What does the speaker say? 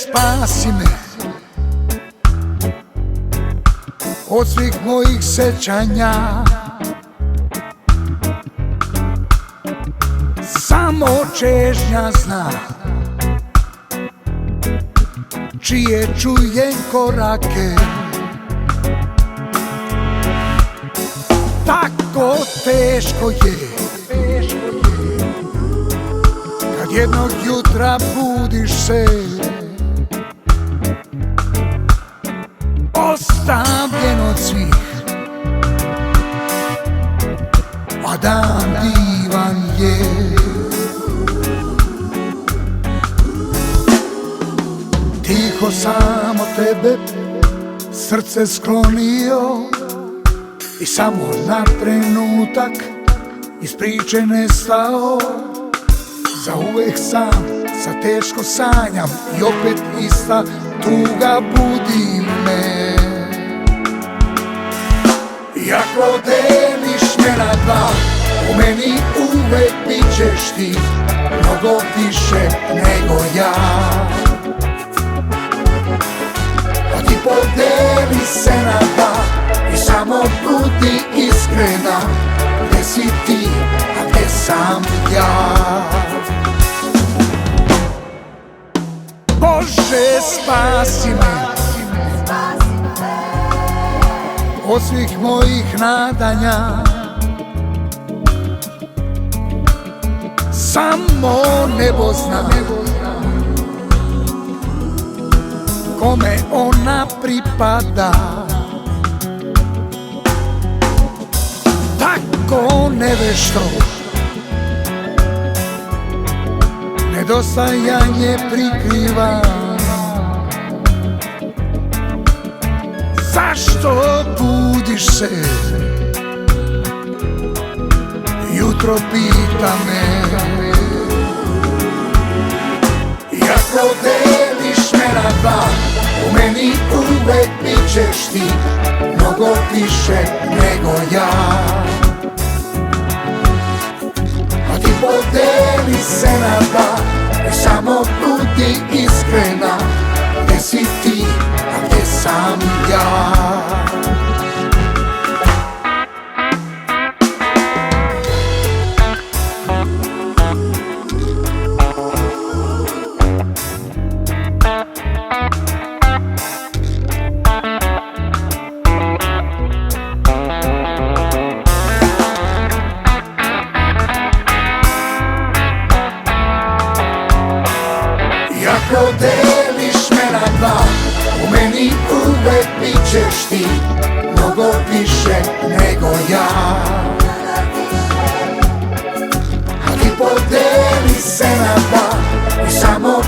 spasi me od svih mojih sećanja. Samo čežnja zna čije čujem korake. Tako teško je kad jednog jutra budiš se ostavljen od svih, a dan divan je. Tiho sam od tebe srce sklonio i samo na trenutak iz priče nestao. Zauvek sam, sad teško sanjam i opet ista tuga budi me. Iako deliš me na dva, u meni uvek bit ćeš ti, mnogo više nego ja. A ti podeli se na dva i samo budi iskrena, gde si ti, a gde sam ja. Bože, spasi me od svih mojih nadanja. Samo nebo zna kome ona pripada. Tako nevešto nedostajanje prikriva. Zašto budiš se, jutro pita me. Iako deliš me na dva, u meni uvek bit ćeš ti, mnogo više nego ja. A ti podeli se na dva i samo budi iskrena, gde si ti, a gde sam ja. Iako deliš me na dva, u meni uvek bit ćeš ti, mnogo više nego ja. A ti podeli se na dva i samo